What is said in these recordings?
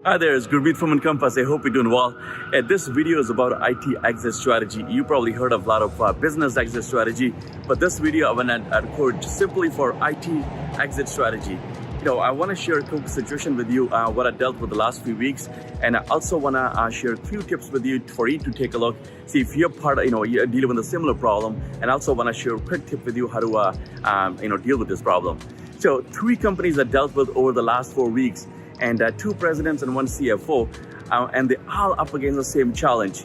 Hi there, it's Gurmeet from Encompass. I hope you're doing well. And this video is about IT exit strategy. You probably heard of a lot of business exit strategy, but this video I want to record simply for IT exit strategy. I want to share a quick situation with you, what I dealt with the last few weeks, and I also want to share a few tips with you for you to take a look, see if you're you're dealing with a similar problem, and also want to share a quick tip with you how to deal with this problem. So 3 companies I dealt with over the last 4 weeks, and 2 presidents and 1 CFO, and they all up against the same challenge.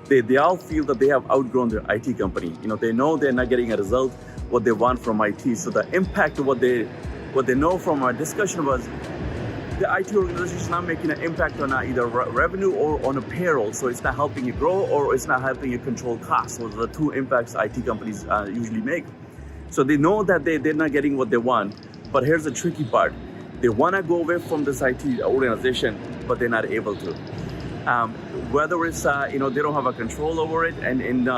They all feel that they have outgrown their IT company. They know they're not getting a result what they want from IT. So the impact of what they know from our discussion was the IT organization is not making an impact on either revenue or on a payroll. So it's not helping you grow or it's not helping you control costs. Those are the 2 impacts IT companies usually make. So they know that they're not getting what they want. But here's the tricky part. They want to go away from this IT organization, but they're not able to. Whether it's, they don't have a control over it, and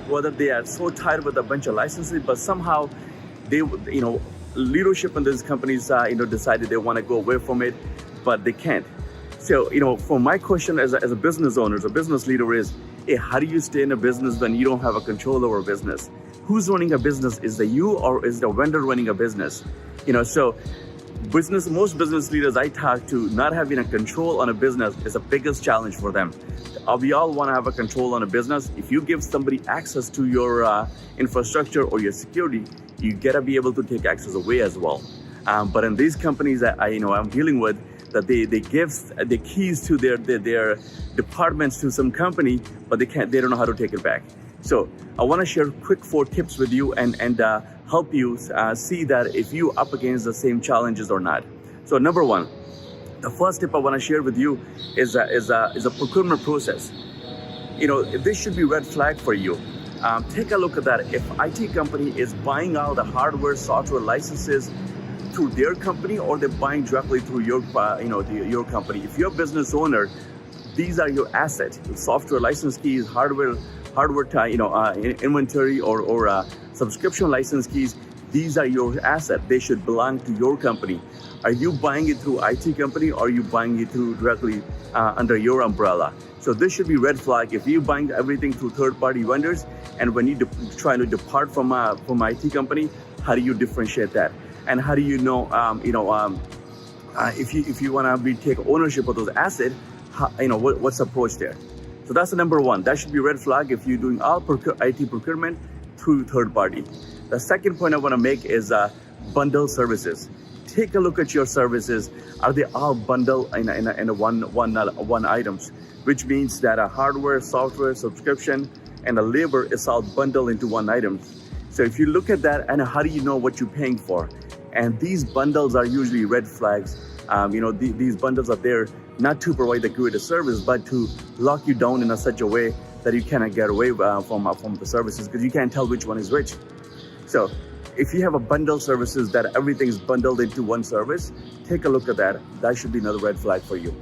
whether they are so tied with a bunch of licenses, but somehow they, leadership in these companies, decided they want to go away from it, but they can't. So, for my question as a business owner, as a business leader is, hey, how do you stay in a business when you don't have a control over a business? Who's running a business? Is it you or is the vendor running a business? Most business leaders I talk to, not having a control on a business is the biggest challenge for them. We all want to have a control on a business. If you give somebody access to your infrastructure or your security, you gotta be able to take access away as well. But in these companies that I'm dealing with, that they give the keys to their departments to some company, but they don't know how to take it back. So I want to share quick 4 tips with you and help you see that if you up against the same challenges or not. So number 1, the first tip I want to share with you is a procurement process. This should be red flag for you. Take a look at that. If IT company is buying all the hardware, software licenses through their company, or they're buying directly through your your company. If you're a business owner, these are your assets: software license keys, hardware inventory or subscription license keys. These are your asset. They should belong to your company. Are you buying it through IT company, or are you buying it through directly under your umbrella? So this should be red flag. If you're buying everything through third-party vendors, and when you trying to depart from IT company, how do you differentiate that? And how do you know, if you want to take ownership of those assets, what's the approach there? So that's the number 1. That should be red flag if you're doing all IT procurement through third party. The second point I want to make is bundle services. Take a look at your services. Are they all bundled in one items? Which means that a hardware, software, subscription, and a labor is all bundled into one item. So if you look at that, and how do you know what you're paying for? And these bundles are usually red flags. These bundles are there not to provide the greatest service, but to lock you down in such a way that you cannot get away from the services, because you can't tell which one is which. So if you have a bundle services that everything is bundled into one service, take a look at that. That should be another red flag for you.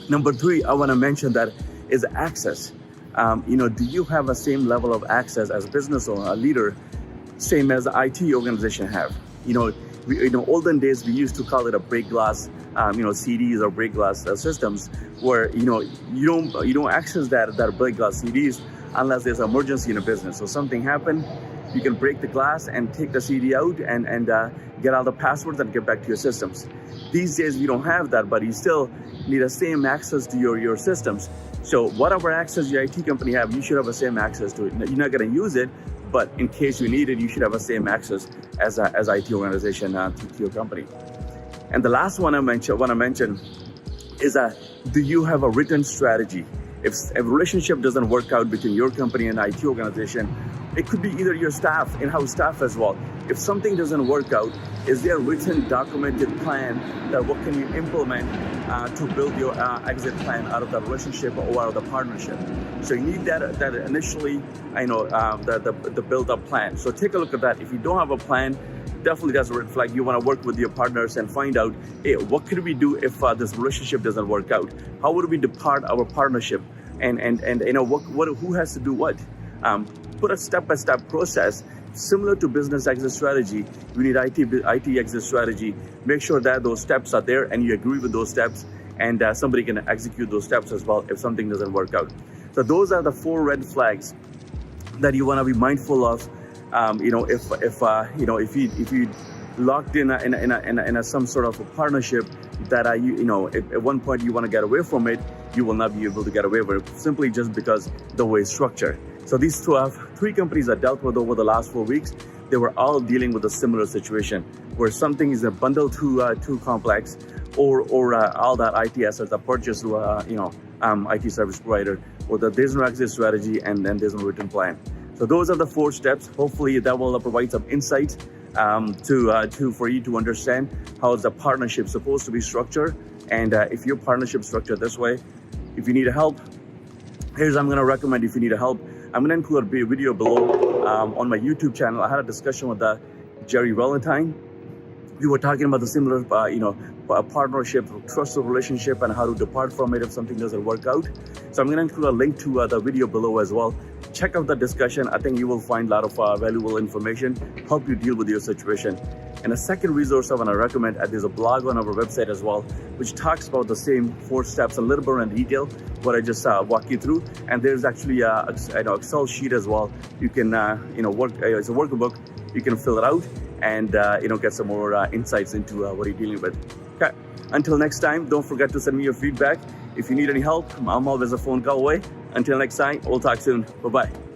Number 3, I want to mention that is access. Do you have the same level of access as a business owner, a leader, same as the IT organization have? In olden days, we used to call it a break glass, CDs or break glass systems, where you don't access that break glass CDs unless there's an emergency in a business. So something happened, you can break the glass and take the CD out and get all the passwords and get back to your systems. These days we don't have that, but you still need the same access to your systems. So whatever access your IT company have, you should have the same access to it. You're not going to use it, but in case you need it, you should have the same access as IT organization to your company. And the last one I want to mention is do you have a written strategy? If a relationship doesn't work out between your company and IT organization, it could be either your staff, in-house staff as well. If something doesn't work out, is there a written, documented plan that what can you implement to build your exit plan out of the relationship or out of the partnership? So you need that initially, the build-up plan. So take a look at that. If you don't have a plan, definitely that's a red flag. You want to work with your partners and find out, hey, what could we do if this relationship doesn't work out? How would we depart our partnership? And who has to do what? Put a step-by-step process similar to business exit strategy. You need IT exit strategy. Make sure that those steps are there and you agree with those steps, and somebody can execute those steps as well if something doesn't work out. So those are the 4 red flags that you want to be mindful of. If you locked in some sort of a partnership that if at one point you want to get away from it, you will not be able to get away with it simply just because the way it's structured. So these 3 companies I dealt with over the last 4 weeks, they were all dealing with a similar situation where something is a bundle too complex, or all that IT assets are purchased through IT service provider, or that there's no exit strategy and then there's no written plan. So those are the 4 steps. Hopefully that will provide some insight for you to understand how is the partnership supposed to be structured. And if your partnership structured this way, if you need help, I'm going to recommend. If you need help, I'm going to include a video below on my YouTube channel. I had a discussion with Jerry Valentine. We were talking about the similar, partnership, trusted relationship, and how to depart from it if something doesn't work out. So I'm going to include a link to the video below as well. Check out the discussion. I think you will find a lot of valuable information, help you deal with your situation. And a second resource I want to recommend, there's a blog on our website as well, which talks about the same 4 steps a little bit in detail, what I just walked you through. And there's actually an Excel sheet as well. You can, it's a workbook. You can fill it out and, get some more insights into what you're dealing with. Okay. Until next time, don't forget to send me your feedback. If you need any help, I'm always a phone call away. Until next time, we'll talk soon. Bye-bye.